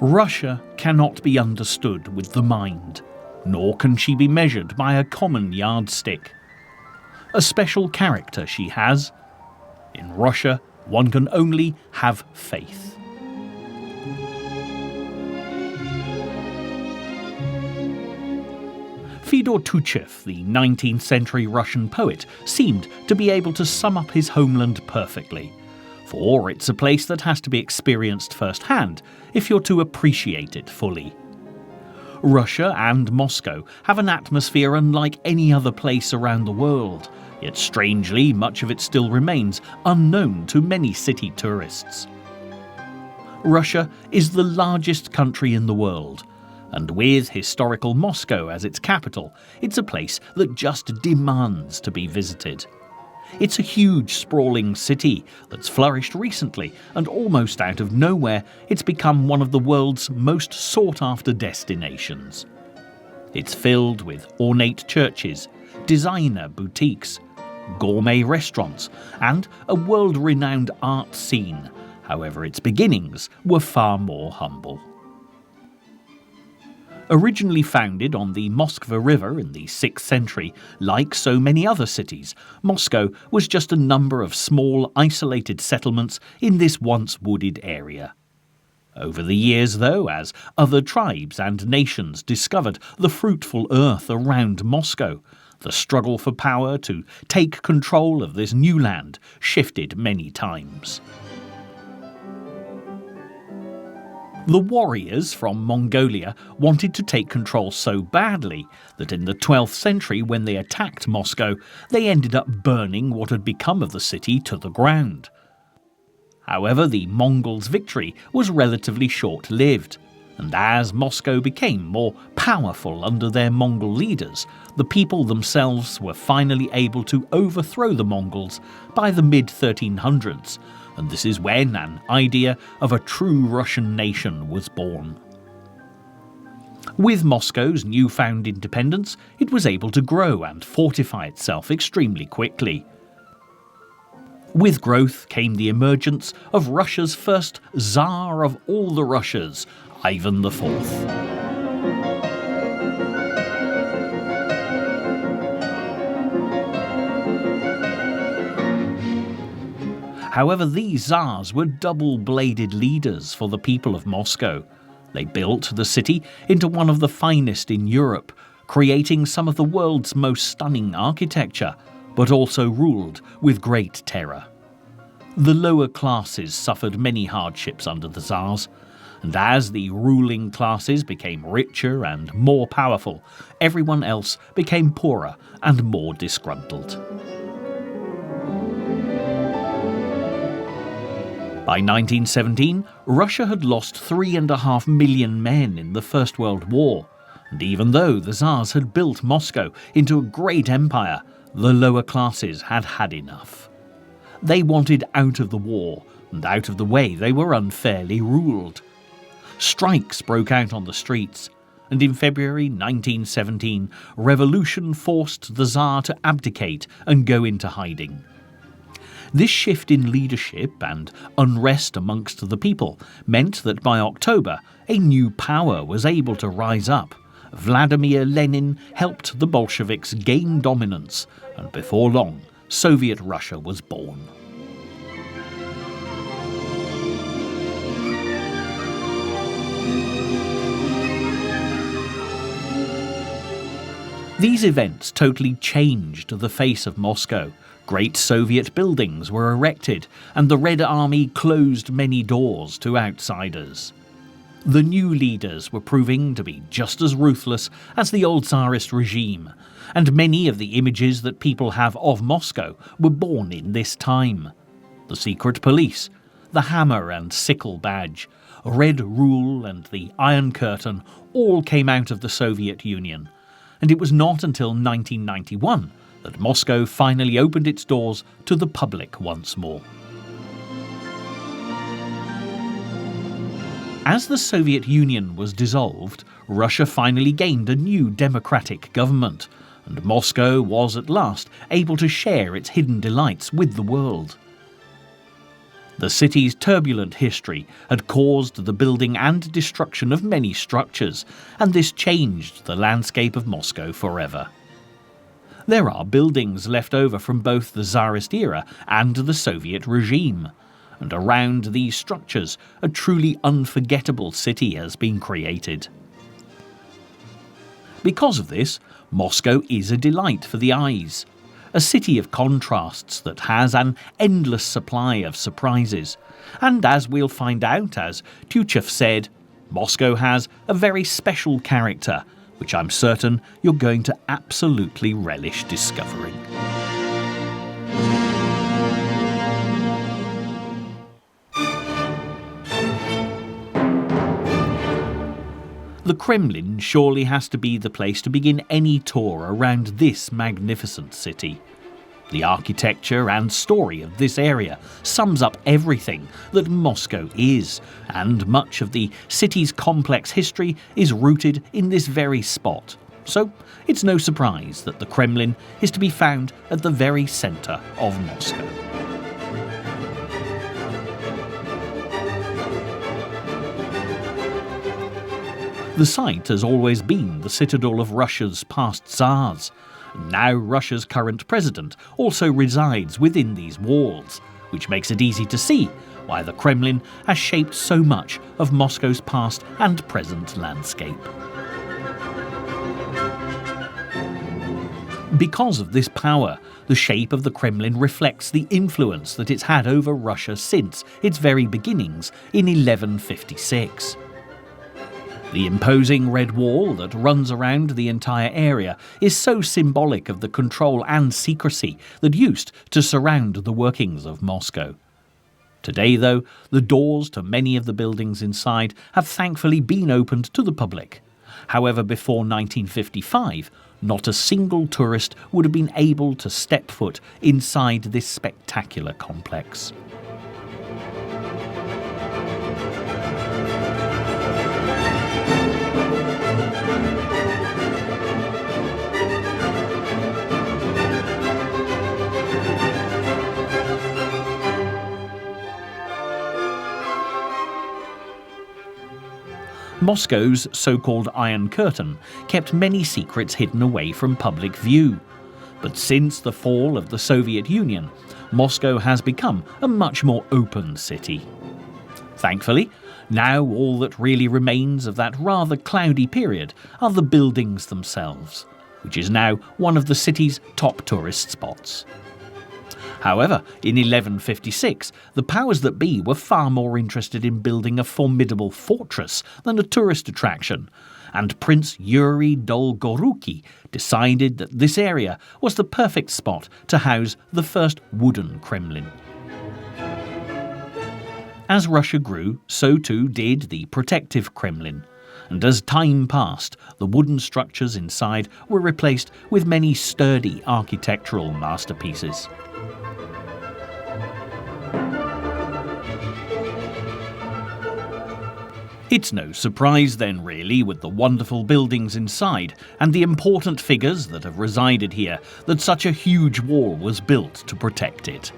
Russia cannot be understood with the mind, nor can she be measured by a common yardstick. A special character she has. In Russia, one can only have faith. Fyodor Tuchev, the 19th century Russian poet, seemed to be able to sum up his homeland perfectly. For it's a place that has to be experienced firsthand if you're to appreciate it fully. Russia and Moscow have an atmosphere unlike any other place around the world, yet strangely much of it still remains unknown to many city tourists. Russia is the largest country in the world, and with historical Moscow as its capital, it's a place that just demands to be visited. It's a huge, sprawling city that's flourished recently, and almost out of nowhere, it's become one of the world's most sought-after destinations. It's filled with ornate churches, designer boutiques, gourmet restaurants, and a world-renowned art scene. However, its beginnings were far more humble. Originally founded on the Moskva River in the 6th century, like so many other cities, Moscow was just a number of small, isolated settlements in this once wooded area. Over the years, though, as other tribes and nations discovered the fruitful earth around Moscow, the struggle for power to take control of this new land shifted many times. The warriors from Mongolia wanted to take control so badly that in the 12th century, when they attacked Moscow, they ended up burning what had become of the city to the ground. However, the Mongols' victory was relatively short-lived, and as Moscow became more powerful under their Mongol leaders, the people themselves were finally able to overthrow the Mongols by the mid-1300s, and this is when an idea of a true Russian nation was born. With Moscow's newfound independence, it was able to grow and fortify itself extremely quickly. With growth came the emergence of Russia's first Tsar of all the Russias, Ivan IV. However, these Tsars were double-bladed leaders for the people of Moscow. They built the city into one of the finest in Europe, creating some of the world's most stunning architecture, but also ruled with great terror. The lower classes suffered many hardships under the Tsars, and as the ruling classes became richer and more powerful, everyone else became poorer and more disgruntled. By 1917, Russia had lost 3.5 million men in the First World War, and even though the Tsars had built Moscow into a great empire, the lower classes had had enough. They wanted out of the war, and out of the way they were unfairly ruled. Strikes broke out on the streets, and in February 1917, revolution forced the Tsar to abdicate and go into hiding. This shift in leadership and unrest amongst the people meant that by October, a new power was able to rise up. Vladimir Lenin helped the Bolsheviks gain dominance, and before long, Soviet Russia was born. These events totally changed the face of Moscow. Great Soviet buildings were erected, and the Red Army closed many doors to outsiders. The new leaders were proving to be just as ruthless as the old Tsarist regime, and many of the images that people have of Moscow were born in this time. The secret police, the hammer and sickle badge, Red Rule and the Iron Curtain all came out of the Soviet Union, and it was not until 1991 that Moscow finally opened its doors to the public once more. As the Soviet Union was dissolved, Russia finally gained a new democratic government, and Moscow was at last able to share its hidden delights with the world. The city's turbulent history had caused the building and destruction of many structures, and this changed the landscape of Moscow forever. There are buildings left over from both the Tsarist era and the Soviet regime, and around these structures a truly unforgettable city has been created. Because of this, Moscow is a delight for the eyes, a city of contrasts that has an endless supply of surprises. And as we'll find out, as Tyutchev said, Moscow has a very special character, which I'm certain you're going to absolutely relish discovering. The Kremlin surely has to be the place to begin any tour around this magnificent city. The architecture and story of this area sums up everything that Moscow is, and much of the city's complex history is rooted in this very spot. So it's no surprise that the Kremlin is to be found at the very centre of Moscow. The site has always been the citadel of Russia's past Tsars. Now Russia's current president also resides within these walls, which makes it easy to see why the Kremlin has shaped so much of Moscow's past and present landscape. Because of this power, the shape of the Kremlin reflects the influence that it's had over Russia since its very beginnings in 1156. The imposing red wall that runs around the entire area is so symbolic of the control and secrecy that used to surround the workings of Moscow. Today, though, the doors to many of the buildings inside have thankfully been opened to the public. However, before 1955, not a single tourist would have been able to step foot inside this spectacular complex. Moscow's so-called Iron Curtain kept many secrets hidden away from public view. But since the fall of the Soviet Union, Moscow has become a much more open city. Thankfully, now all that really remains of that rather cloudy period are the buildings themselves, which is now one of the city's top tourist spots. However, in 1156, the powers that be were far more interested in building a formidable fortress than a tourist attraction, and Prince Yuri Dolgoruki decided that this area was the perfect spot to house the first wooden Kremlin. As Russia grew, so too did the protective Kremlin, and as time passed, the wooden structures inside were replaced with many sturdy architectural masterpieces. It's no surprise then, really, with the wonderful buildings inside and the important figures that have resided here, that such a huge wall was built to protect it.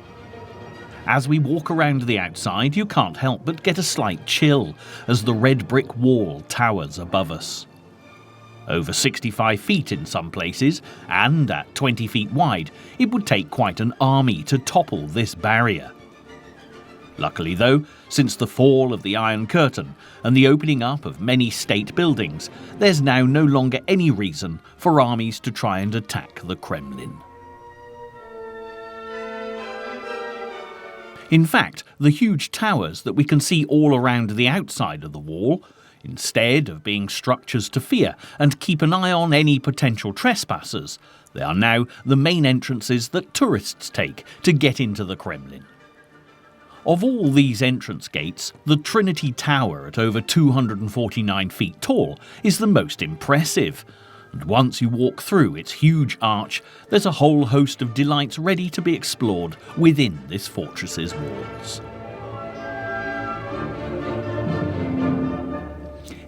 As we walk around the outside, you can't help but get a slight chill as the red brick wall towers above us. Over 65 feet in some places, and at 20 feet wide, it would take quite an army to topple this barrier. Luckily though, since the fall of the Iron Curtain and the opening up of many state buildings, there's now no longer any reason for armies to try and attack the Kremlin. In fact, the huge towers that we can see all around the outside of the wall, instead of being structures to fear and keep an eye on any potential trespassers, they are now the main entrances that tourists take to get into the Kremlin. Of all these entrance gates, the Trinity Tower at over 249 feet tall is the most impressive, and once you walk through its huge arch, there's a whole host of delights ready to be explored within this fortress's walls.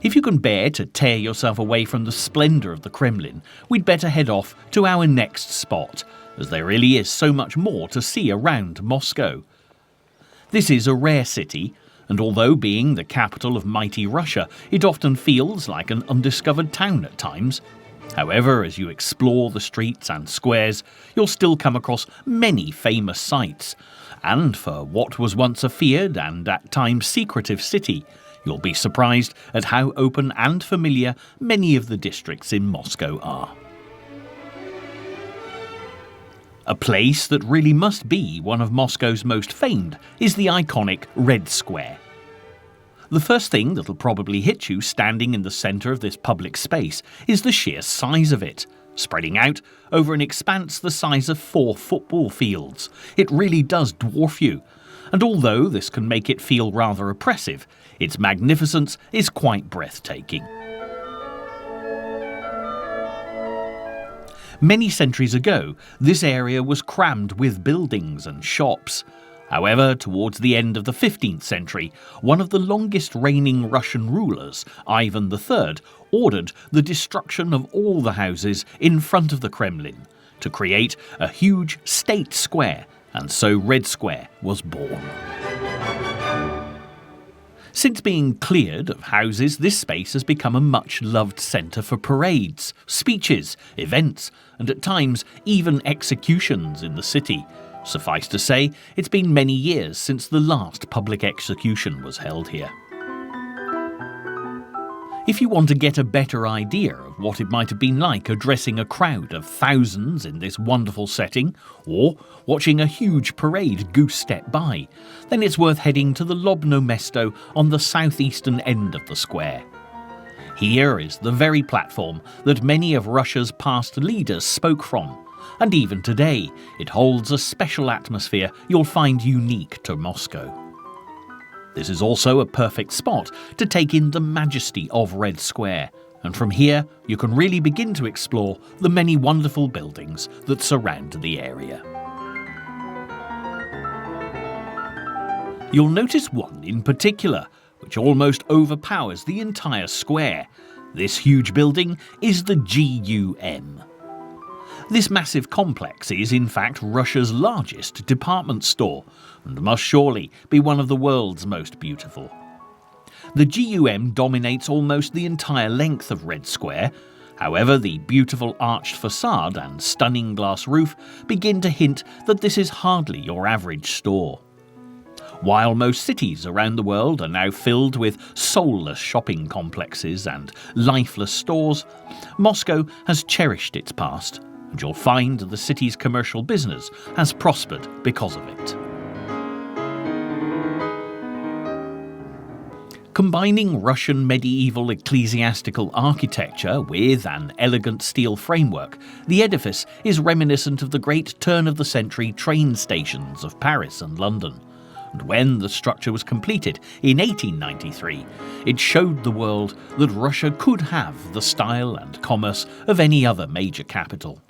If you can bear to tear yourself away from the splendour of the Kremlin, we'd better head off to our next spot, as there really is so much more to see around Moscow. This is a rare city, and although being the capital of mighty Russia, it often feels like an undiscovered town at times. However, as you explore the streets and squares, you'll still come across many famous sights. And for what was once a feared and at times secretive city, you'll be surprised at how open and familiar many of the districts in Moscow are. A place that really must be one of Moscow's most famed is the iconic Red Square. The first thing that'll probably hit you standing in the centre of this public space is the sheer size of it, spreading out over an expanse the size of 4 football fields. It really does dwarf you, and although this can make it feel rather oppressive, its magnificence is quite breathtaking. Many centuries ago, this area was crammed with buildings and shops. However, towards the end of the 15th century, one of the longest reigning Russian rulers, Ivan III, ordered the destruction of all the houses in front of the Kremlin to create a huge state square, and so Red Square was born. Since being cleared of houses, this space has become a much-loved centre for parades, speeches, events, and at times even executions in the city. Suffice to say, it's been many years since the last public execution was held here. If you want to get a better idea of what it might have been like addressing a crowd of thousands in this wonderful setting, or watching a huge parade goose-step by, then it's worth heading to the Lobno Mesto on the southeastern end of the square. Here is the very platform that many of Russia's past leaders spoke from, and even today it holds a special atmosphere you'll find unique to Moscow. This is also a perfect spot to take in the majesty of Red Square, and from here you can really begin to explore the many wonderful buildings that surround the area. You'll notice one in particular, which almost overpowers the entire square. This huge building is the GUM. This massive complex is in fact Russia's largest department store, and must surely be one of the world's most beautiful. The GUM dominates almost the entire length of Red Square. However, the beautiful arched facade and stunning glass roof begin to hint that this is hardly your average store. While most cities around the world are now filled with soulless shopping complexes and lifeless stores, Moscow has cherished its past, and you'll find the city's commercial business has prospered because of it. Combining Russian medieval ecclesiastical architecture with an elegant steel framework, the edifice is reminiscent of the great turn-of-the-century train stations of Paris and London. And when the structure was completed in 1893, it showed the world that Russia could have the style and commerce of any other major capital.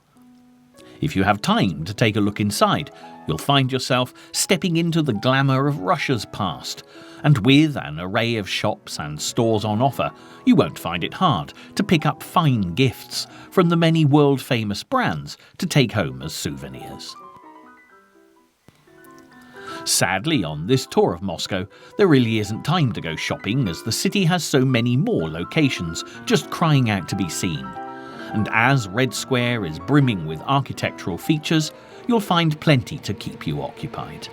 If you have time to take a look inside, you'll find yourself stepping into the glamour of Russia's past, and with an array of shops and stores on offer, you won't find it hard to pick up fine gifts from the many world-famous brands to take home as souvenirs. Sadly, on this tour of Moscow, there really isn't time to go shopping, as the city has so many more locations just crying out to be seen. And as Red Square is brimming with architectural features, you'll find plenty to keep you occupied.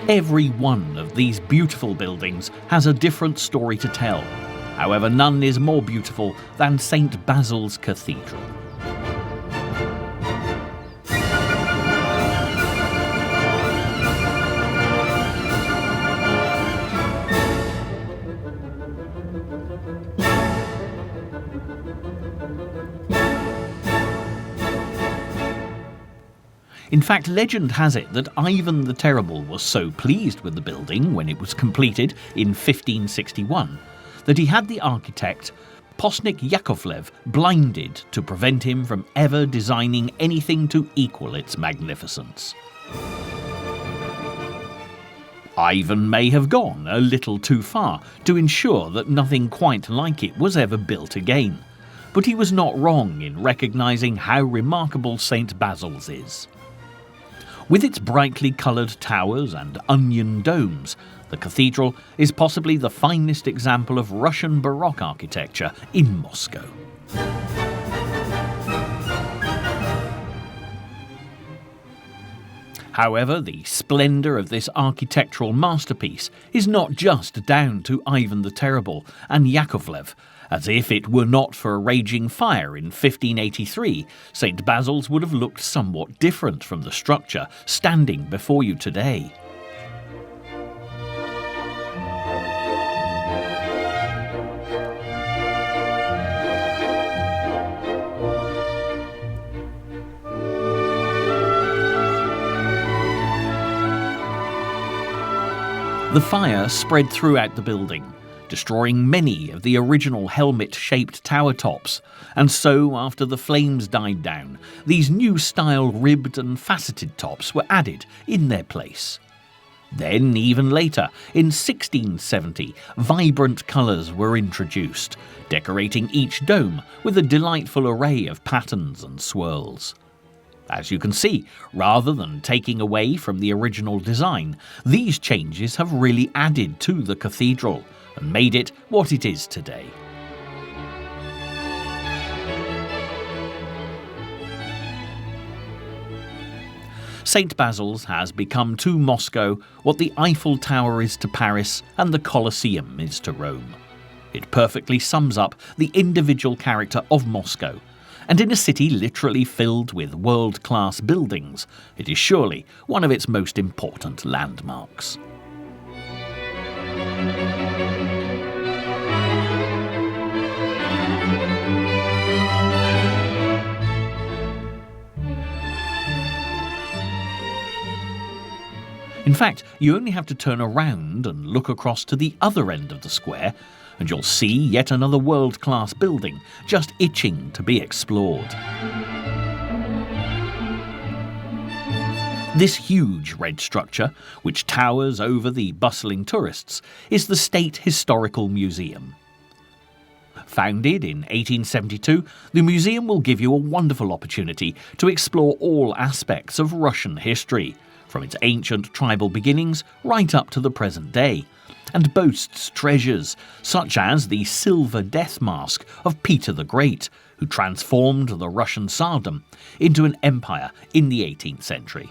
Every one of these beautiful buildings has a different story to tell. However, none is more beautiful than St. Basil's Cathedral. In fact, legend has it that Ivan the Terrible was so pleased with the building when it was completed in 1561 that he had the architect Postnik Yakovlev blinded to prevent him from ever designing anything to equal its magnificence. Ivan may have gone a little too far to ensure that nothing quite like it was ever built again, But he was not wrong in recognising how remarkable St Basil's is. With its brightly coloured towers and onion domes, the cathedral is possibly the finest example of Russian Baroque architecture in Moscow. However, the splendour of this architectural masterpiece is not just down to Ivan the Terrible and Yakovlev. As if it were not for a raging fire in 1583, St Basil's would have looked somewhat different from the structure standing before you today. The fire spread throughout the building, destroying many of the original helmet-shaped tower tops, and so, after the flames died down, these new-style ribbed and faceted tops were added in their place. Then, even later, in 1670, vibrant colours were introduced, decorating each dome with a delightful array of patterns and swirls. As you can see, rather than taking away from the original design, these changes have really added to the cathedral and made it what it is today. St Basil's has become to Moscow what the Eiffel Tower is to Paris and the Colosseum is to Rome. It perfectly sums up the individual character of Moscow, and in a city literally filled with world-class buildings, it is surely one of its most important landmarks. In fact, you only have to turn around and look across to the other end of the square, and you'll see yet another world-class building just itching to be explored. This huge red structure, which towers over the bustling tourists, is the State Historical Museum. Founded in 1872, the museum will give you a wonderful opportunity to explore all aspects of Russian history, from its ancient tribal beginnings right up to the present day, and boasts treasures such as the silver death mask of Peter the Great, who transformed the Russian Tsardom into an empire in the 18th century.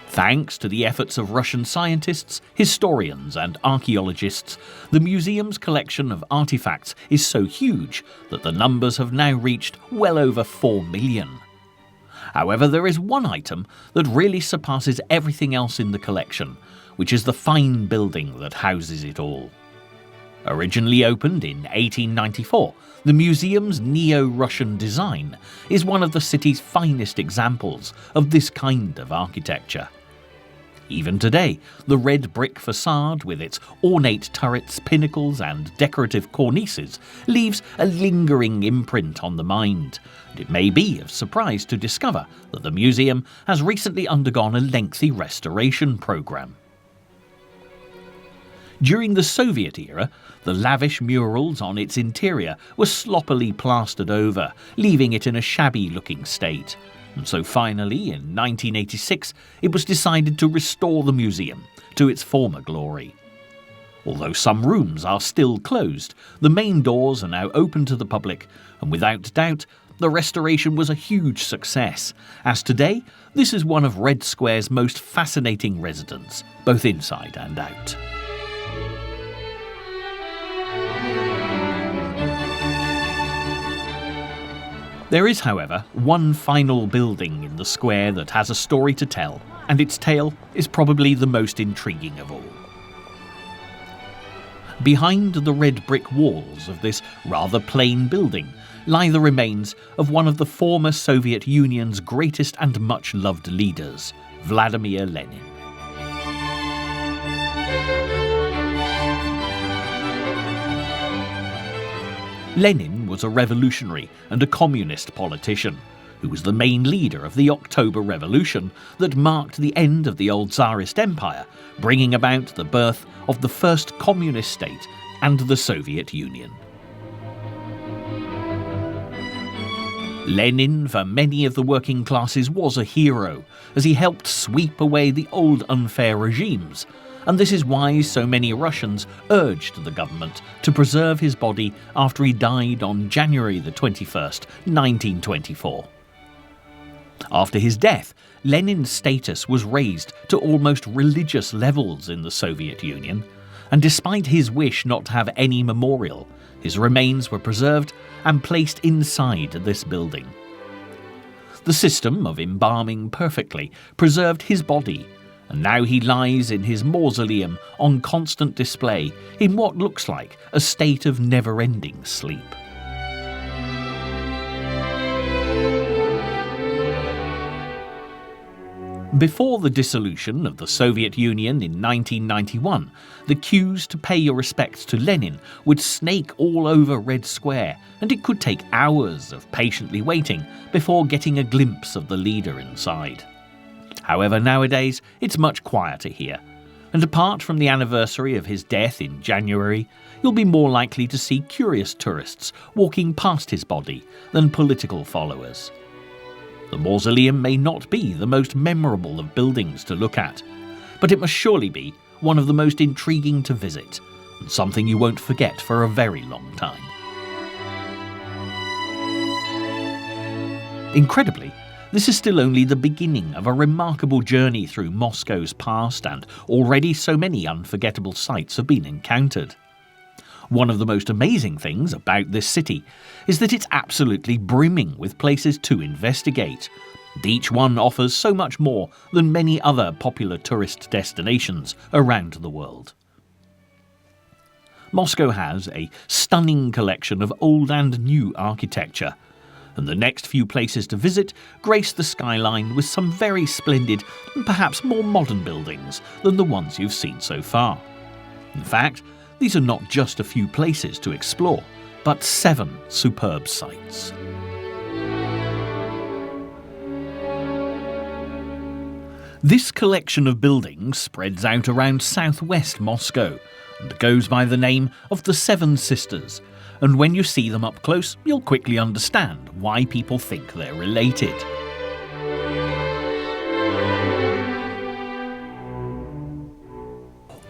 Thanks to the efforts of Russian scientists, historians and archaeologists, the museum's collection of artifacts is so huge that the numbers have now reached well over 4 million. However, there is one item that really surpasses everything else in the collection, which is the fine building that houses it all. Originally opened in 1894, the museum's neo-Russian design is one of the city's finest examples of this kind of architecture. Even today, the red brick facade with its ornate turrets, pinnacles and decorative cornices leaves a lingering imprint on the mind, and it may be of surprise to discover that the museum has recently undergone a lengthy restoration programme. During the Soviet era, the lavish murals on its interior were sloppily plastered over, leaving it in a shabby-looking state. And so finally, in 1986, it was decided to restore the museum to its former glory. Although some rooms are still closed, the main doors are now open to the public, and without doubt, the restoration was a huge success, as today, this is one of Red Square's most fascinating residents, both inside and out. There is, however, one final building in the square that has a story to tell, and its tale is probably the most intriguing of all. Behind the red brick walls of this rather plain building lie the remains of one of the former Soviet Union's greatest and much-loved leaders, Vladimir Lenin. Lenin was a revolutionary and a communist politician who was the main leader of the October Revolution that marked the end of the old Tsarist Empire, bringing about the birth of the first communist state and the Soviet Union. Lenin, for many of the working classes, was a hero, as he helped sweep away the old unfair regimes, and this is why so many Russians urged the government to preserve his body after he died on January the 21st, 1924. After his death, Lenin's status was raised to almost religious levels in the Soviet Union, and despite his wish not to have any memorial, his remains were preserved and placed inside this building. The system of embalming perfectly preserved his body, and now he lies in his mausoleum on constant display in what looks like a state of never-ending sleep. Before the dissolution of the Soviet Union in 1991, the queues to pay your respects to Lenin would snake all over Red Square, and it could take hours of patiently waiting before getting a glimpse of the leader inside. However, nowadays it's much quieter here, and apart from the anniversary of his death in January, you'll be more likely to see curious tourists walking past his body than political followers. The mausoleum may not be the most memorable of buildings to look at, but it must surely be one of the most intriguing to visit, and something you won't forget for a very long time. Incredibly, this is still only the beginning of a remarkable journey through Moscow's past, and already so many unforgettable sights have been encountered. One of the most amazing things about this city is that it's absolutely brimming with places to investigate. Each one offers so much more than many other popular tourist destinations around the world. Moscow has a stunning collection of old and new architecture, and the next few places to visit grace the skyline with some very splendid and perhaps more modern buildings than the ones you've seen so far. In fact, these are not just a few places to explore, but 7 superb sites. This collection of buildings spreads out around southwest Moscow and goes by the name of the Seven Sisters, and when you see them up close, you'll quickly understand why people think they're related.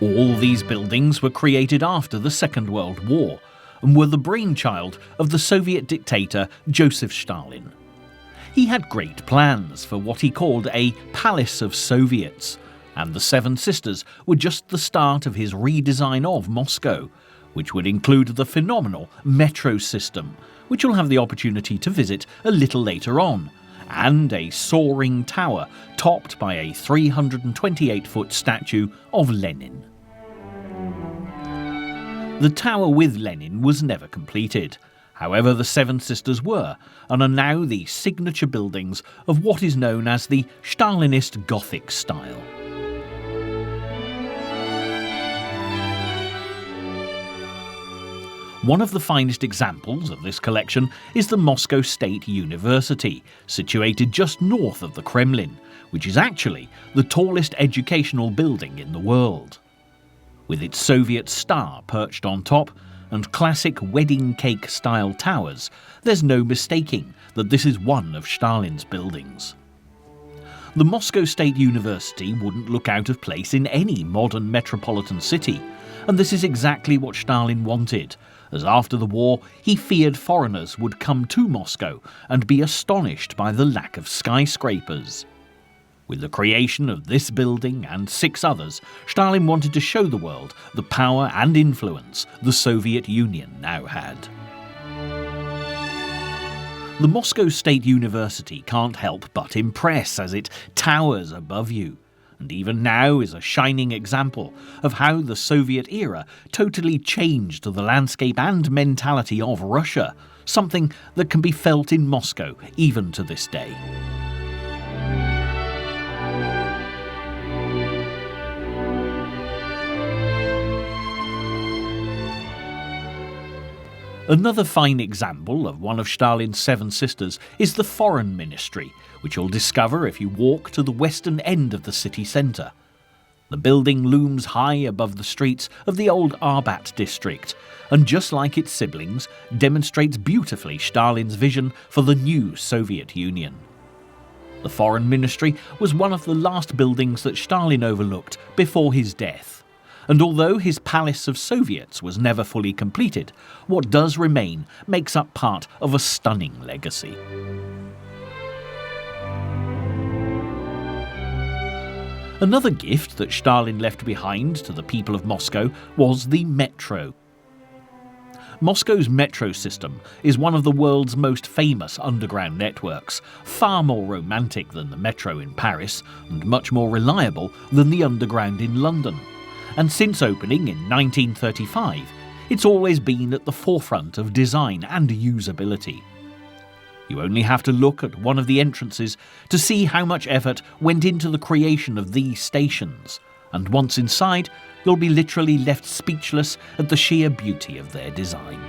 All these buildings were created after the Second World War and were the brainchild of the Soviet dictator Joseph Stalin. He had great plans for what he called a Palace of Soviets, and the Seven Sisters were just the start of his redesign of Moscow, which would include the phenomenal metro system, which you'll have the opportunity to visit a little later on, and a soaring tower topped by a 328-foot statue of Lenin. The tower with Lenin was never completed. However, the Seven Sisters were, and are now the signature buildings of what is known as the Stalinist Gothic style. One of the finest examples of this collection is the Moscow State University, situated just north of the Kremlin, which is actually the tallest educational building in the world. With its Soviet star perched on top and classic wedding cake-style towers, there's no mistaking that this is one of Stalin's buildings. The Moscow State University wouldn't look out of place in any modern metropolitan city, and this is exactly what Stalin wanted, as after the war he feared foreigners would come to Moscow and be astonished by the lack of skyscrapers. With the creation of this building and 6 others, Stalin wanted to show the world the power and influence the Soviet Union now had. The Moscow State University can't help but impress as it towers above you, and even now is a shining example of how the Soviet era totally changed the landscape and mentality of Russia, something that can be felt in Moscow even to this day. Another fine example of one of Stalin's seven sisters is the Foreign Ministry, which you'll discover if you walk to the western end of the city centre. The building looms high above the streets of the old Arbat district, and just like its siblings, demonstrates beautifully Stalin's vision for the new Soviet Union. The Foreign Ministry was one of the last buildings that Stalin overlooked before his death, and although his Palace of Soviets was never fully completed, what does remain makes up part of a stunning legacy. Another gift that Stalin left behind to the people of Moscow was the metro. Moscow's metro system is one of the world's most famous underground networks, far more romantic than the metro in Paris and much more reliable than the underground in London. And since opening in 1935, it's always been at the forefront of design and usability. You only have to look at one of the entrances to see how much effort went into the creation of these stations, and once inside, you'll be literally left speechless at the sheer beauty of their design.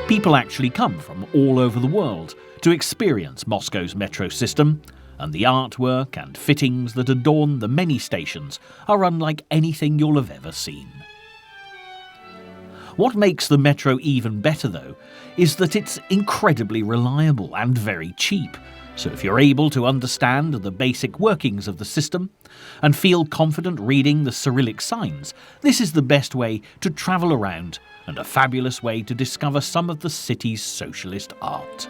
People actually come from all over the world to experience Moscow's metro system, and the artwork and fittings that adorn the many stations are unlike anything you'll have ever seen. What makes the metro even better, though, is that it's incredibly reliable and very cheap. So if you're able to understand the basic workings of the system and feel confident reading the Cyrillic signs, this is the best way to travel around and a fabulous way to discover some of the city's socialist art.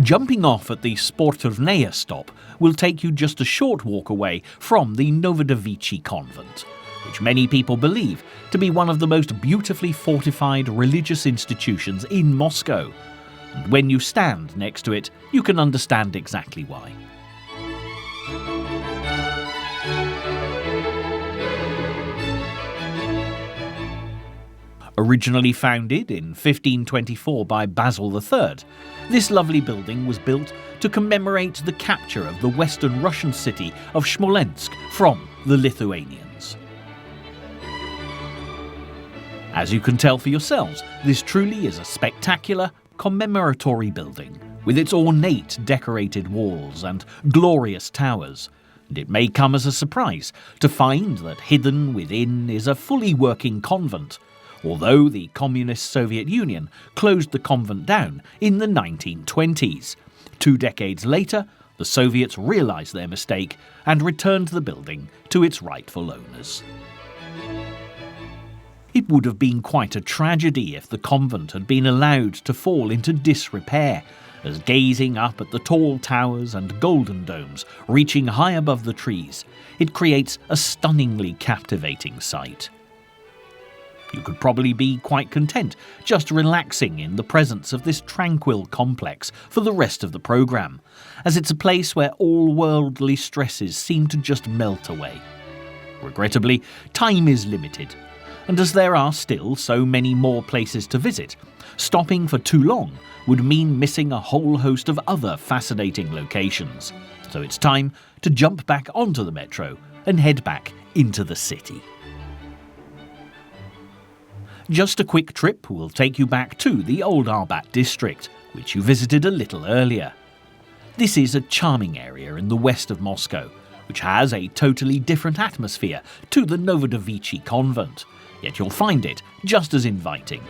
Jumping off at the Sportovnaya stop will take you just a short walk away from the Novodevichy Convent, which many people believe to be one of the most beautifully fortified religious institutions in Moscow. And when you stand next to it, you can understand exactly why. Originally founded in 1524 by Basil III, this lovely building was built to commemorate the capture of the western Russian city of Smolensk from the Lithuanians. As you can tell for yourselves, this truly is a spectacular, commemoratory building, with its ornate decorated walls and glorious towers. And it may come as a surprise to find that hidden within is a fully working convent, although the Communist Soviet Union closed the convent down in the 1920s. 2 decades later, the Soviets realised their mistake and returned the building to its rightful owners. It would have been quite a tragedy if the convent had been allowed to fall into disrepair, as gazing up at the tall towers and golden domes reaching high above the trees, it creates a stunningly captivating sight. You could probably be quite content just relaxing in the presence of this tranquil complex for the rest of the programme, as it's a place where all worldly stresses seem to just melt away. Regrettably, time is limited, and as there are still so many more places to visit, stopping for too long would mean missing a whole host of other fascinating locations. So it's time to jump back onto the metro and head back into the city. Just a quick trip will take you back to the old Arbat district, which you visited a little earlier. This is a charming area in the west of Moscow, which has a totally different atmosphere to the Novodevichy Convent, yet you'll find it just as inviting.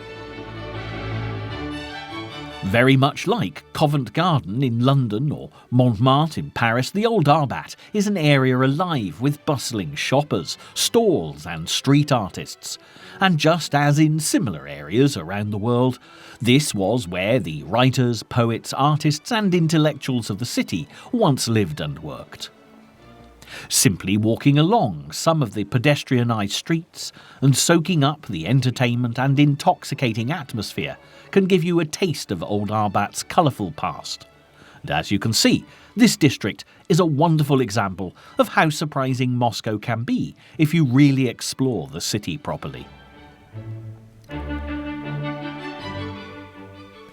Very much like Covent Garden in London or Montmartre in Paris, the old Arbat is an area alive with bustling shoppers, stalls and street artists. And just as in similar areas around the world, this was where the writers, poets, artists and intellectuals of the city once lived and worked. Simply walking along some of the pedestrianised streets and soaking up the entertainment and intoxicating atmosphere can give you a taste of old Arbat's colourful past. And as you can see, this district is a wonderful example of how surprising Moscow can be if you really explore the city properly.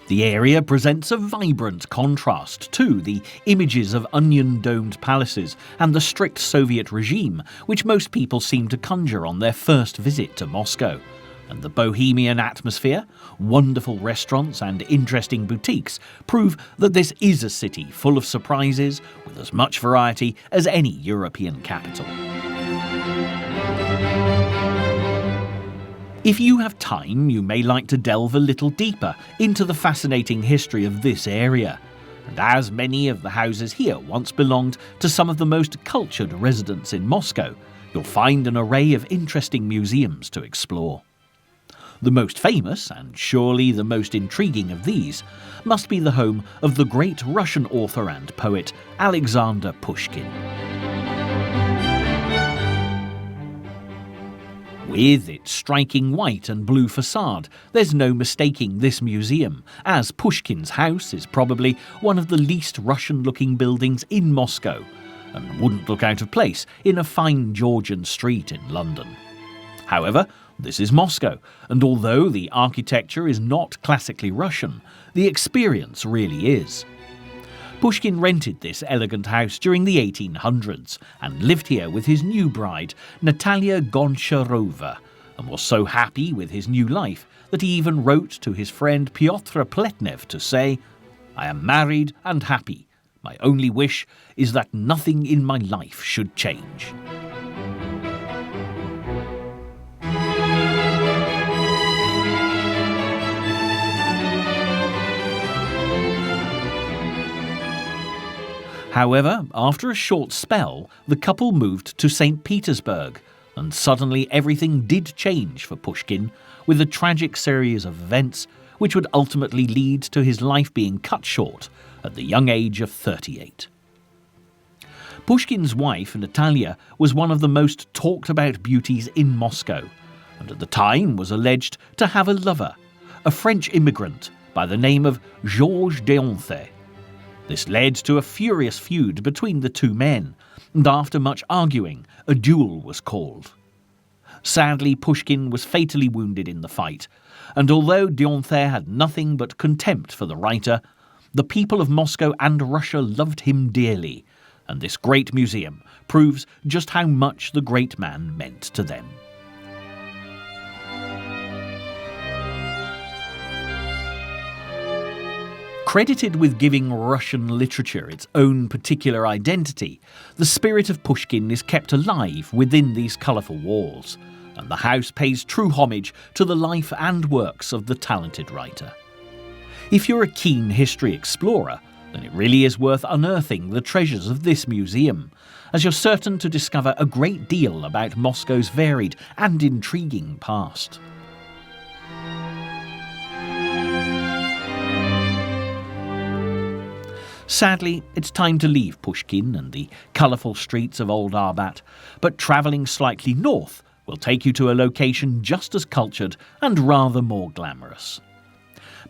The area presents a vibrant contrast to the images of onion-domed palaces and the strict Soviet regime which most people seem to conjure on their first visit to Moscow. And the bohemian atmosphere, wonderful restaurants and interesting boutiques prove that this is a city full of surprises with as much variety as any European capital. If you have time, you may like to delve a little deeper into the fascinating history of this area. And as many of the houses here once belonged to some of the most cultured residents in Moscow, you'll find an array of interesting museums to explore. The most famous, and surely the most intriguing of these, must be the home of the great Russian author and poet Alexander Pushkin. With its striking white and blue facade, there's no mistaking this museum, as Pushkin's house is probably one of the least Russian-looking buildings in Moscow, and wouldn't look out of place in a fine Georgian street in London. However, this is Moscow, and although the architecture is not classically Russian, the experience really is. Pushkin rented this elegant house during the 1800s and lived here with his new bride, Natalia Goncharova, and was so happy with his new life that he even wrote to his friend Pyotr Pletnev to say, "I am married and happy. My only wish is that nothing in my life should change." However, after a short spell, the couple moved to St. Petersburg, and suddenly everything did change for Pushkin, with a tragic series of events which would ultimately lead to his life being cut short at the young age of 38. Pushkin's wife, Natalia, was one of the most talked about beauties in Moscow, and at the time was alleged to have a lover, a French immigrant by the name of Georges d'Eonthe. This led to a furious feud between the two men, and after much arguing, a duel was called. Sadly, Pushkin was fatally wounded in the fight, and although d'Eonthe had nothing but contempt for the writer, the people of Moscow and Russia loved him dearly, and this great museum proves just how much the great man meant to them. Credited with giving Russian literature its own particular identity, the spirit of Pushkin is kept alive within these colourful walls, and the house pays true homage to the life and works of the talented writer. If you're a keen history explorer, then it really is worth unearthing the treasures of this museum, as you're certain to discover a great deal about Moscow's varied and intriguing past. Sadly, it's time to leave Pushkin and the colourful streets of old Arbat, but travelling slightly north will take you to a location just as cultured and rather more glamorous.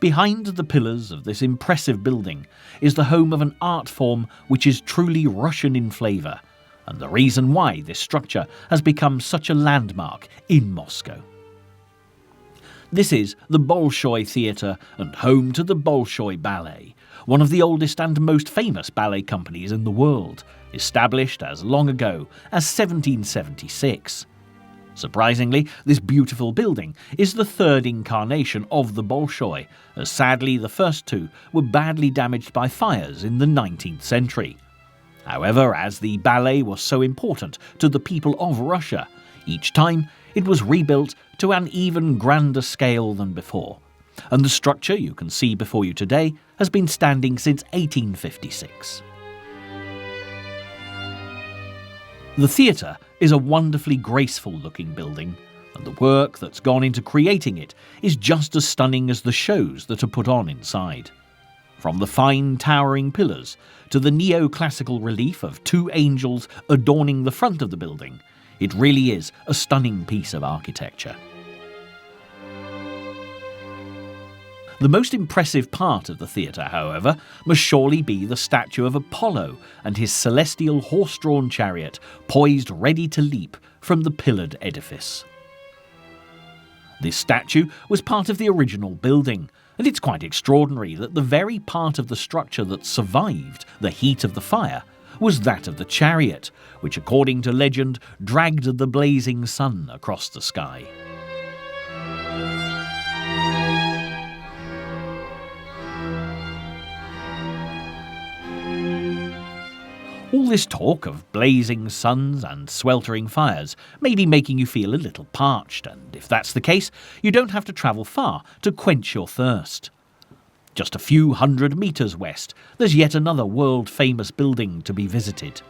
Behind the pillars of this impressive building is the home of an art form which is truly Russian in flavour, and the reason why this structure has become such a landmark in Moscow. This is the Bolshoy Theatre and home to the Bolshoi Ballet, one of the oldest and most famous ballet companies in the world, established as long ago as 1776. Surprisingly, this beautiful building is the third incarnation of the Bolshoi, as sadly the first two were badly damaged by fires in the 19th century. However, as the ballet was so important to the people of Russia, each time it was rebuilt to an even grander scale than before. and the structure you can see before you today has been standing since 1856. The theatre is a wonderfully graceful-looking building, and the work that's gone into creating it is just as stunning as the shows that are put on inside. From the fine towering pillars to the neoclassical relief of two angels adorning the front of the building, it really is a stunning piece of architecture. The most impressive part of the theatre, however, must surely be the statue of Apollo and his celestial horse-drawn chariot poised ready to leap from the pillared edifice. This statue was part of the original building, and it's quite extraordinary that the very part of the structure that survived the heat of the fire was that of the chariot, which according to legend dragged the blazing sun across the sky. All this talk of blazing suns and sweltering fires may be making you feel a little parched, and if that's the case, you don't have to travel far to quench your thirst. Just a few hundred metres west, there's yet another world-famous building to be visited.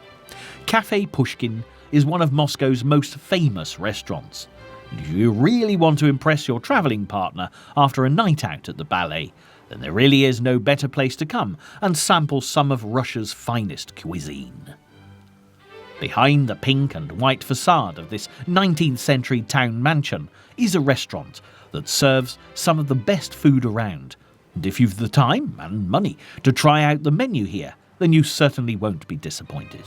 Café Pushkin is one of Moscow's most famous restaurants. And if you really want to impress your travelling partner after a night out at the ballet, then there really is no better place to come and sample some of Russia's finest cuisine. Behind the pink and white facade of this 19th century town mansion is a restaurant that serves some of the best food around, and if you've the time and money to try out the menu here, then you certainly won't be disappointed.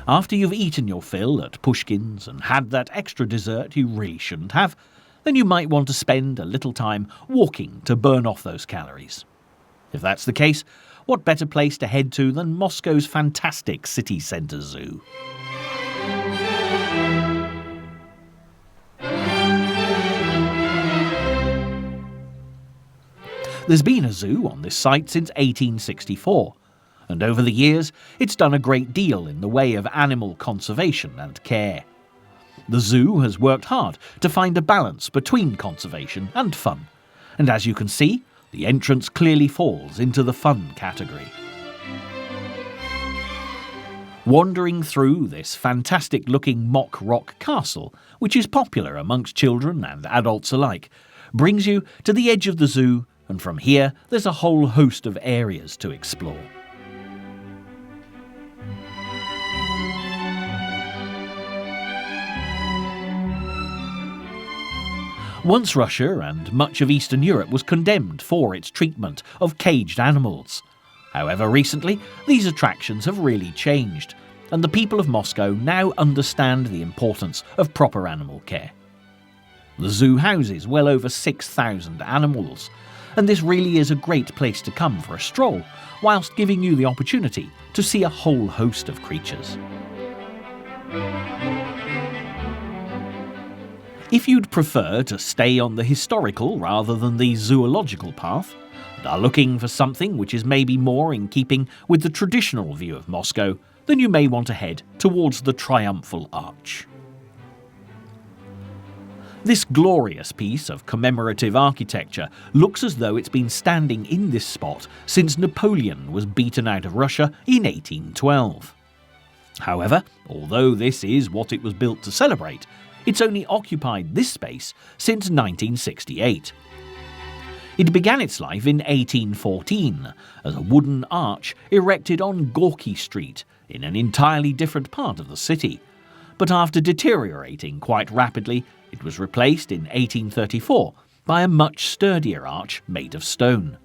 After you've eaten your fill at Pushkin's and had that extra dessert you really shouldn't have, then you might want to spend a little time walking to burn off those calories. If that's the case, what better place to head to than Moscow's fantastic city centre zoo? There's been a zoo on this site since 1864, and over the years it's done a great deal in the way of animal conservation and care. The zoo has worked hard to find a balance between conservation and fun, and as you can see, the entrance clearly falls into the fun category. Wandering through this fantastic-looking mock rock castle, which is popular amongst children and adults alike, brings you to the edge of the zoo, and from here there's a whole host of areas to explore. Once Russia and much of Eastern Europe was condemned for its treatment of caged animals. However, recently, these attractions have really changed, and the people of Moscow now understand the importance of proper animal care. The zoo houses well over 6,000 animals, and this really is a great place to come for a stroll, whilst giving you the opportunity to see a whole host of creatures. If you'd prefer to stay on the historical rather than the zoological path, and are looking for something which is maybe more in keeping with the traditional view of Moscow, then you may want to head towards the Triumphal Arch. This glorious piece of commemorative architecture looks as though it's been standing in this spot since Napoleon was beaten out of Russia in 1812. However, although this is what it was built to celebrate, it's only occupied this space since 1968. It began its life in 1814 as a wooden arch erected on Gorky Street in an entirely different part of the city, but after deteriorating quite rapidly, it was replaced in 1834 by a much sturdier arch made of stone.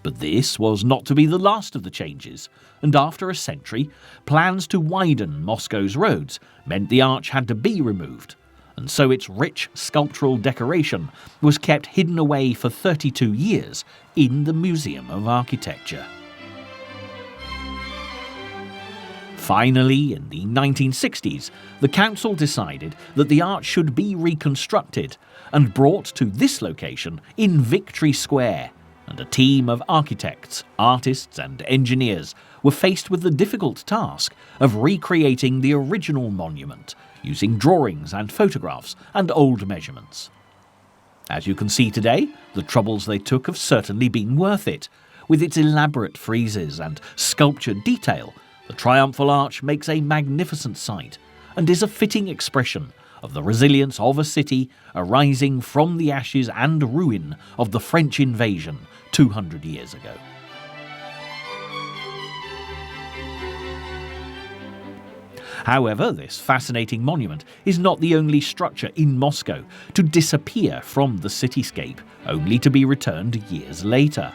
But this was not to be the last of the changes, and after a century, plans to widen Moscow's roads meant the arch had to be removed, and so its rich sculptural decoration was kept hidden away for 32 years in the Museum of Architecture. Finally, in the 1960s, the council decided that the arch should be reconstructed and brought to this location in Victory Square, and a team of architects, artists and engineers were faced with the difficult task of recreating the original monument using drawings and photographs and old measurements. As you can see today, the troubles they took have certainly been worth it. With its elaborate friezes and sculptured detail, the triumphal arch makes a magnificent sight and is a fitting expression of the resilience of a city arising from the ashes and ruin of the French invasion 200 years ago. However, this fascinating monument is not the only structure in Moscow to disappear from the cityscape, only to be returned years later.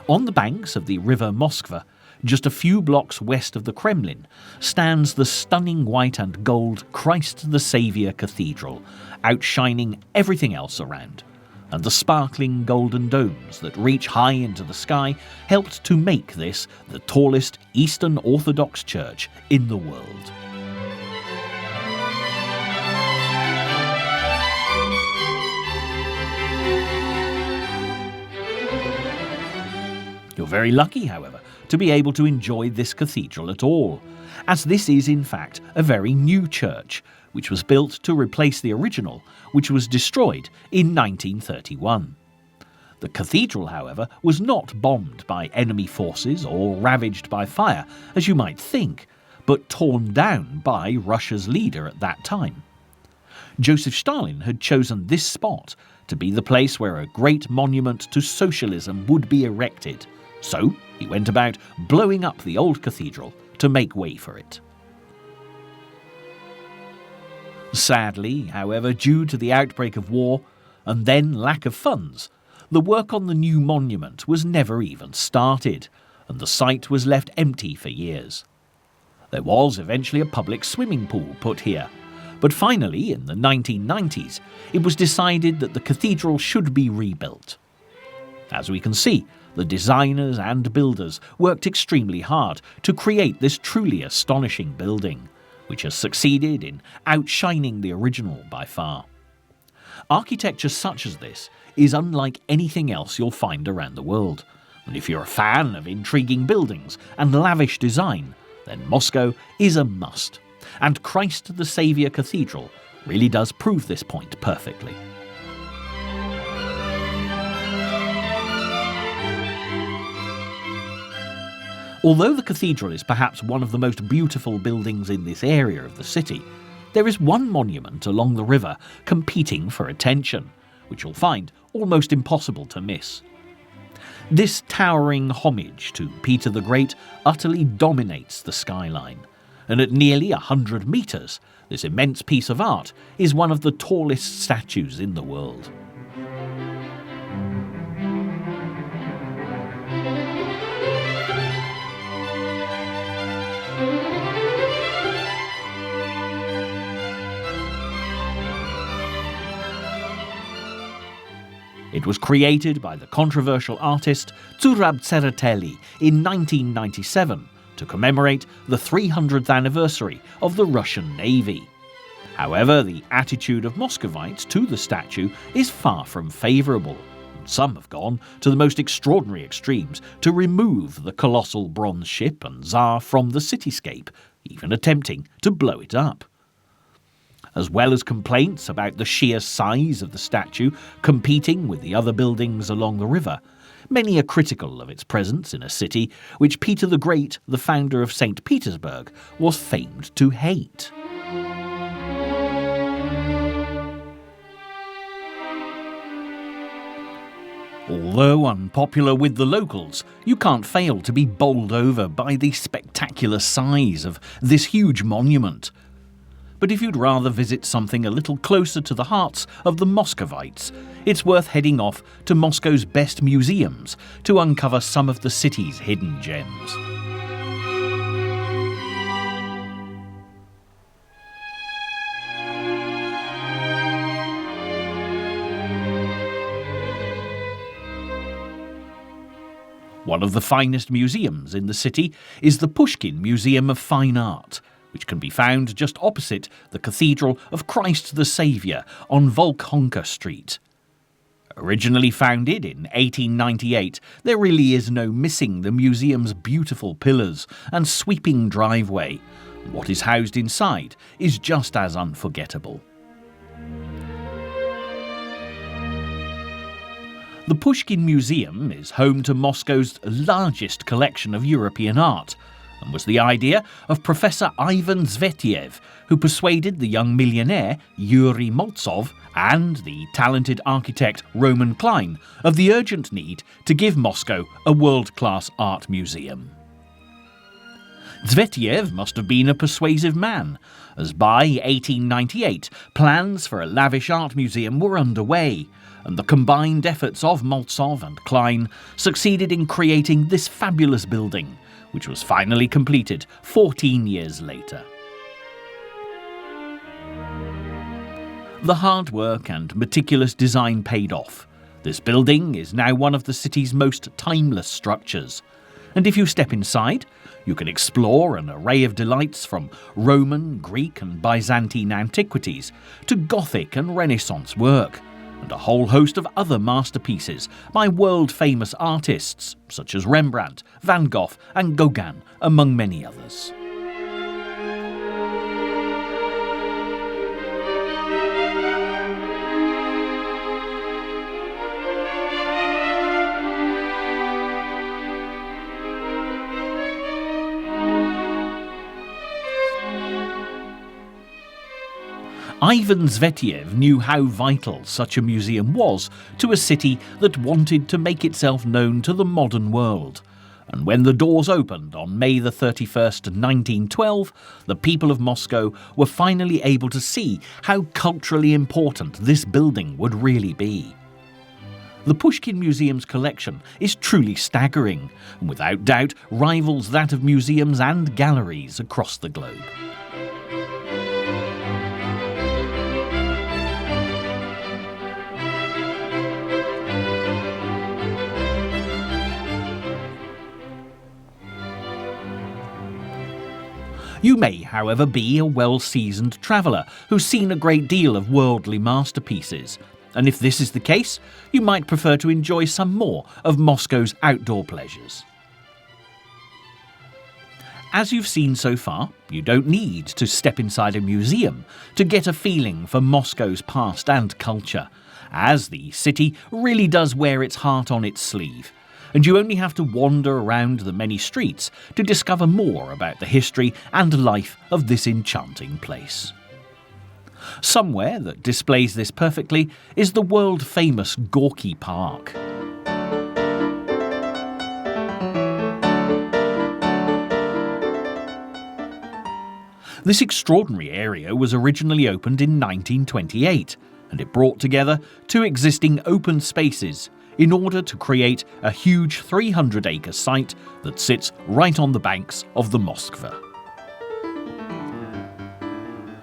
On the banks of the river Moskva, just a few blocks west of the Kremlin, stands the stunning white and gold Christ the Saviour Cathedral, outshining everything else around. And the sparkling golden domes that reach high into the sky helped to make this the tallest Eastern Orthodox church in the world. You're very lucky, however, to be able to enjoy this cathedral at all, as this is in fact a very new church, which was built to replace the original, which was destroyed in 1931. The cathedral, however, was not bombed by enemy forces or ravaged by fire, as you might think, but torn down by Russia's leader at that time. Joseph Stalin had chosen this spot to be the place where a great monument to socialism would be erected, so he went about blowing up the old cathedral to make way for it. Sadly, however, due to the outbreak of war and then lack of funds, the work on the new monument was never even started, and the site was left empty for years. There was eventually a public swimming pool put here, but finally, in the 1990s, it was decided that the cathedral should be rebuilt. As we can see, the designers and builders worked extremely hard to create this truly astonishing building, which has succeeded in outshining the original by far. Architecture such as this is unlike anything else you'll find around the world, and if you're a fan of intriguing buildings and lavish design, then Moscow is a must, and Christ the Saviour Cathedral really does prove this point perfectly. Although the cathedral is perhaps one of the most beautiful buildings in this area of the city, there is one monument along the river competing for attention, which you'll find almost impossible to miss. This towering homage to Peter the Great utterly dominates the skyline, and at nearly 100 metres, this immense piece of art is one of the tallest statues in the world. It was created by the controversial artist Tsurab in 1997 to commemorate the 300th anniversary of the Russian Navy. However, the attitude of Muscovites to the statue is far from favourable. Some have gone to the most extraordinary extremes to remove the colossal bronze ship and Tsar from the cityscape, even attempting to blow it up. As well as complaints about the sheer size of the statue competing with the other buildings along the river, many are critical of its presence in a city which Peter the Great, the founder of St. Petersburg, was famed to hate. Although unpopular with the locals, you can't fail to be bowled over by the spectacular size of this huge monument. But if you'd rather visit something a little closer to the hearts of the Muscovites, it's worth heading off to Moscow's best museums to uncover some of the city's hidden gems. One of the finest museums in the city is the Pushkin Museum of Fine Art, which can be found just opposite the Cathedral of Christ the Saviour on Volkhonka Street. Originally founded in 1898, there really is no missing the museum's beautiful pillars and sweeping driveway, What is housed inside is just as unforgettable. The Pushkin Museum is home to Moscow's largest collection of European art, and was the idea of Professor Ivan Zvetiev, who persuaded the young millionaire Yuri Moltsov and the talented architect Roman Klein of the urgent need to give Moscow a world-class art museum. Zvetiev must have been a persuasive man, as by 1898 plans for a lavish art museum were underway, and the combined efforts of Moltsov and Klein succeeded in creating this fabulous building, which was finally completed 14 years later. The hard work and meticulous design paid off. This building is now one of the city's most timeless structures, and if you step inside, you can explore an array of delights from Roman, Greek and Byzantine antiquities to Gothic and Renaissance work, and a whole host of other masterpieces by world-famous artists such as Rembrandt, Van Gogh and Gauguin, among many others. Ivan Zvetiev knew how vital such a museum was to a city that wanted to make itself known to the modern world. And when the doors opened on May the 31st, 1912, the people of Moscow were finally able to see how culturally important this building would really be. The Pushkin Museum's collection is truly staggering, and without doubt rivals that of museums and galleries across the globe. You may, however, be a well-seasoned traveller who's seen a great deal of worldly masterpieces, and if this is the case, you might prefer to enjoy some more of Moscow's outdoor pleasures. As you've seen so far, you don't need to step inside a museum to get a feeling for Moscow's past and culture, as the city really does wear its heart on its sleeve, and you only have to wander around the many streets to discover more about the history and life of this enchanting place. Somewhere that displays this perfectly is the world-famous Gorky Park. This extraordinary area was originally opened in 1928, and it brought together two existing open spaces in order to create a huge 300-acre site that sits right on the banks of the Moskva.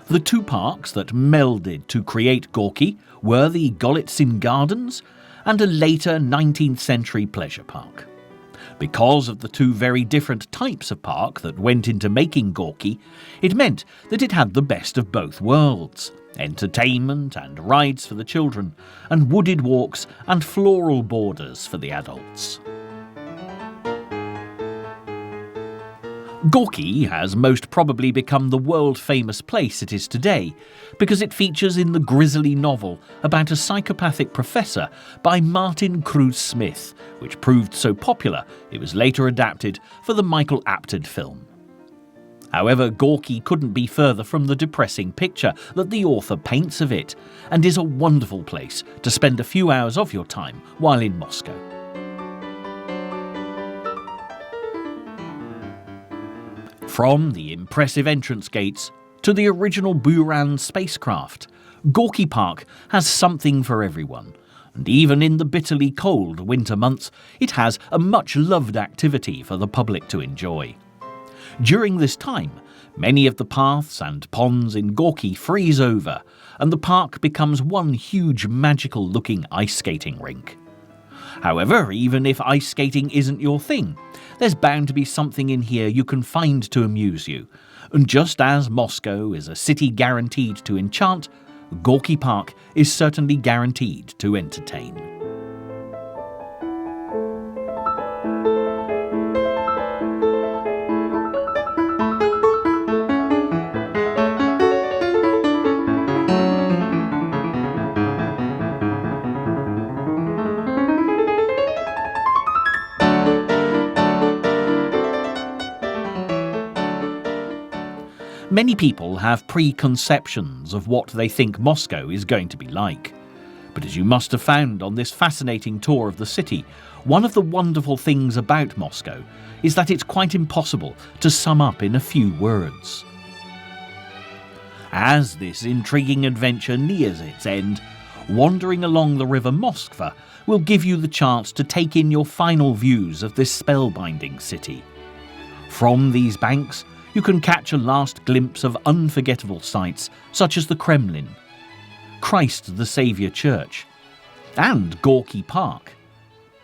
The two parks that melded to create Gorky were the Golitsyn Gardens and a later 19th century pleasure park. Because of the two very different types of park that went into making Gorky, it meant that it had the best of both worlds: entertainment and rides for the children, and wooded walks and floral borders for the adults. Gorky has most probably become the world-famous place it is today because it features in the grisly novel about a psychopathic professor by Martin Cruz Smith, which proved so popular it was later adapted for the Michael Apted film. However, Gorky couldn't be further from the depressing picture that the author paints of it, and is a wonderful place to spend a few hours of your time while in Moscow. From the impressive entrance gates to the original Buran spacecraft, Gorky Park has something for everyone, and even in the bitterly cold winter months, it has a much-loved activity for the public to enjoy. During this time, many of the paths and ponds in Gorky freeze over, and the park becomes one huge magical-looking ice skating rink. However, even if ice skating isn't your thing, there's bound to be something in here you can find to amuse you. And just as Moscow is a city guaranteed to enchant, Gorky Park is certainly guaranteed to entertain. Many people have preconceptions of what they think Moscow is going to be like. But as you must have found on this fascinating tour of the city, one of the wonderful things about Moscow is that it's quite impossible to sum up in a few words. As this intriguing adventure nears its end, wandering along the river Moskva will give you the chance to take in your final views of this spellbinding city. From these banks, you can catch a last glimpse of unforgettable sights such as the Kremlin, Christ the Saviour Church, and Gorky Park.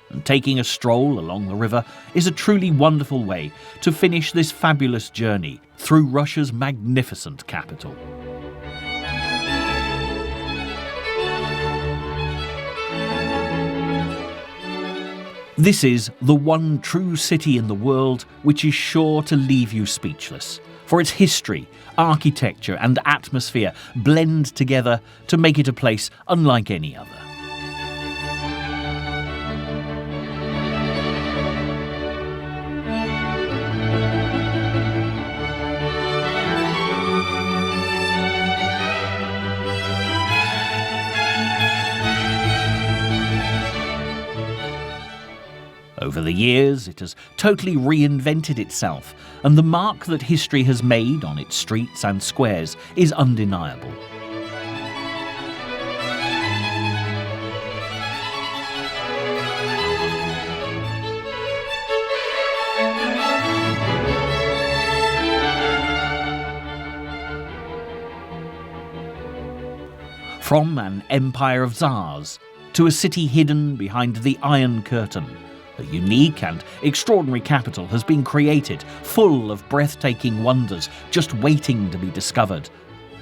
And taking a stroll along the river is a truly wonderful way to finish this fabulous journey through Russia's magnificent capital. This is the one true city in the world which is sure to leave you speechless, for its history, architecture and atmosphere blend together to make it a place unlike any other. Over the years, it has totally reinvented itself, and the mark that history has made on its streets and squares is undeniable. From an empire of tsars to a city hidden behind the Iron Curtain, a unique and extraordinary capital has been created, full of breathtaking wonders just waiting to be discovered.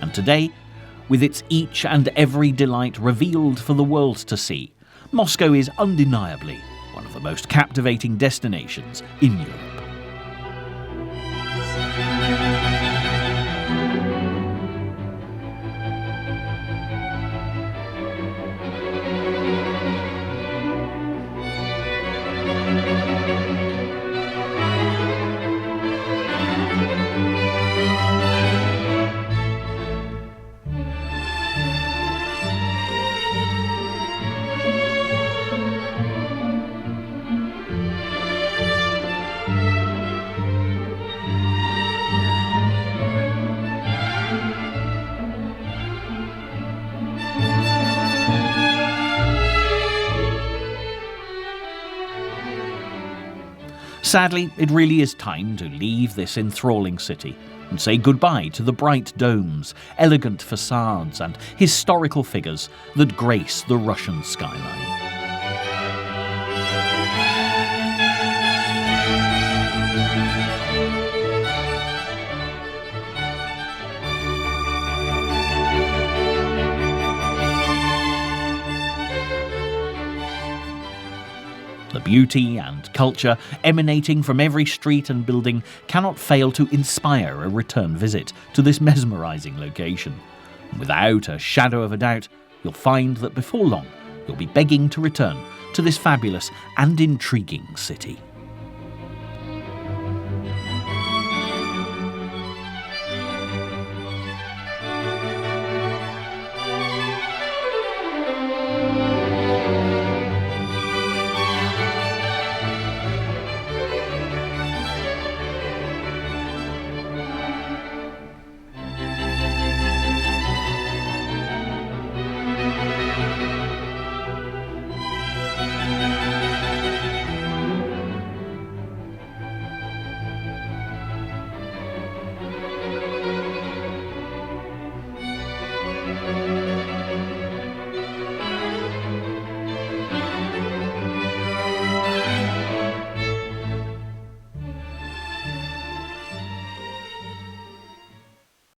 And today, with its each and every delight revealed for the world to see, Moscow is undeniably one of the most captivating destinations in Europe. Sadly, it really is time to leave this enthralling city and say goodbye to the bright domes, elegant facades and historical figures that grace the Russian skyline. The beauty and culture emanating from every street and building cannot fail to inspire a return visit to this mesmerising location. And without a shadow of a doubt, you'll find that before long, you'll be begging to return to this fabulous and intriguing city.